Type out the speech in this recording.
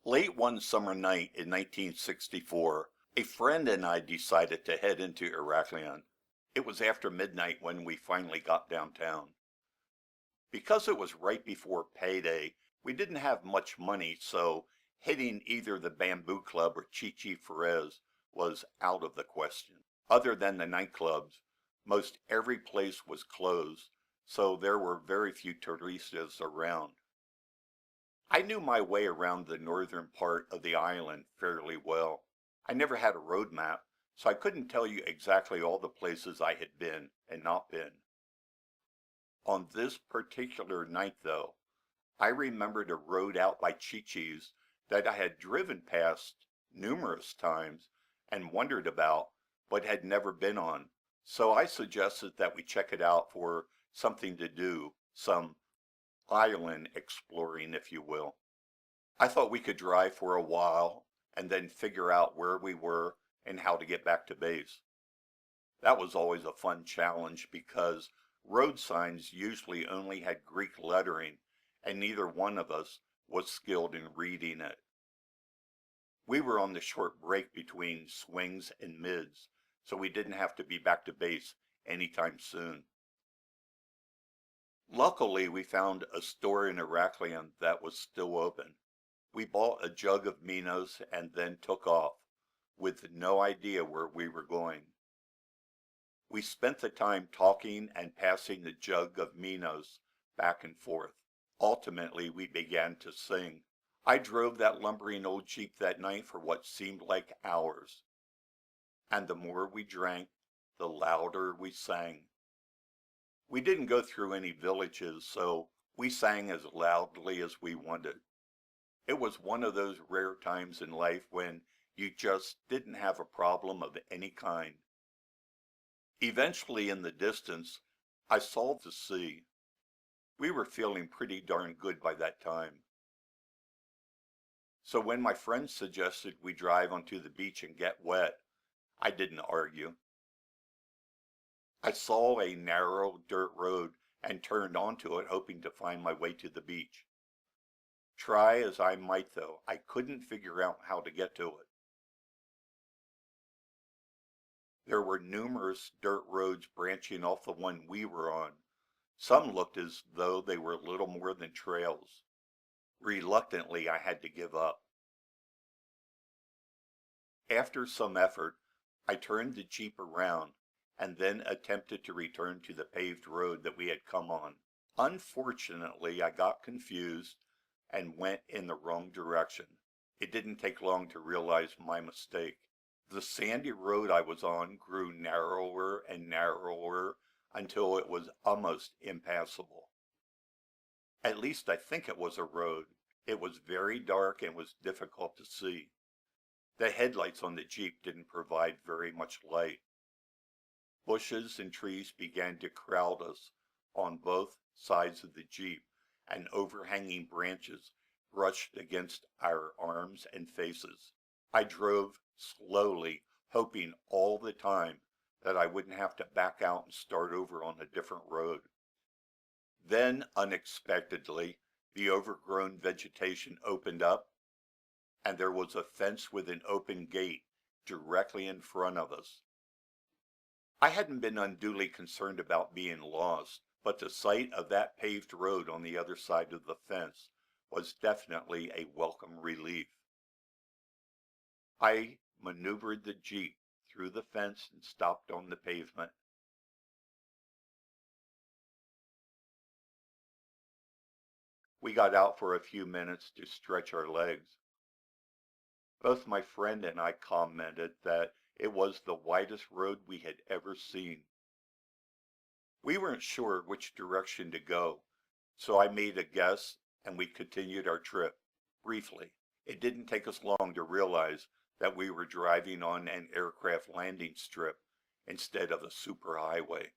Late one summer night in 1964, a friend and I decided to head into Heraklion. It was after midnight when we finally got downtown. Because it was right before payday, we didn't have much money, so hitting either the Bamboo Club or Chichi Ferez was out of the question. Other than the nightclubs, most every place was closed, so there were very few turistas around. I knew my way around the northern part of the island fairly well. I never had a road map, so I couldn't tell you exactly all the places I had been and not been. On this particular night, though, I remembered a road out by Chi-Chi's that I had driven past numerous times and wondered about, but had never been on. So I suggested that we check it out for something to do, some island exploring, if you will. I thought we could drive for a while and then figure out where we were and how to get back to base. That was always a fun challenge because road signs usually only had Greek lettering and neither one of us was skilled in reading it. We were on the short break between swings and mids, so we didn't have to be back to base anytime soon. Luckily, we found a store in Heraklion that was still open. We bought a jug of Minos and then took off, with no idea where we were going. We spent the time talking and passing the jug of Minos back and forth. Ultimately, we began to sing. I drove that lumbering old Jeep that night for what seemed like hours. And the more we drank, the louder we sang. We didn't go through any villages, so we sang as loudly as we wanted. It was one of those rare times in life when you just didn't have a problem of any kind. Eventually, in the distance, I saw the sea. We were feeling pretty darn good by that time. So when my friend suggested we drive onto the beach and get wet, I didn't argue. I saw a narrow dirt road and turned onto it, hoping to find my way to the beach. Try as I might, though, I couldn't figure out how to get to it. There were numerous dirt roads branching off the one we were on. Some looked as though they were little more than trails. Reluctantly, I had to give up. After some effort, I turned the Jeep around and then attempted to return to the paved road that we had come on. Unfortunately, I got confused and went in the wrong direction. It didn't take long to realize my mistake. The sandy road I was on grew narrower and narrower until it was almost impassable. At least I think it was a road. It was very dark and was difficult to see. The headlights on the Jeep didn't provide very much light. Bushes and trees began to crowd us on both sides of the Jeep, and overhanging branches brushed against our arms and faces. I drove slowly, hoping all the time that I wouldn't have to back out and start over on a different road. Then, unexpectedly, the overgrown vegetation opened up, and there was a fence with an open gate directly in front of us. I hadn't been unduly concerned about being lost, but the sight of that paved road on the other side of the fence was definitely a welcome relief. I maneuvered the Jeep through the fence and stopped on the pavement. We got out for a few minutes to stretch our legs. Both my friend and I commented that it was the widest road we had ever seen. We weren't sure which direction to go, so I made a guess and we continued our trip. Briefly, it didn't take us long to realize that we were driving on an aircraft landing strip instead of a superhighway.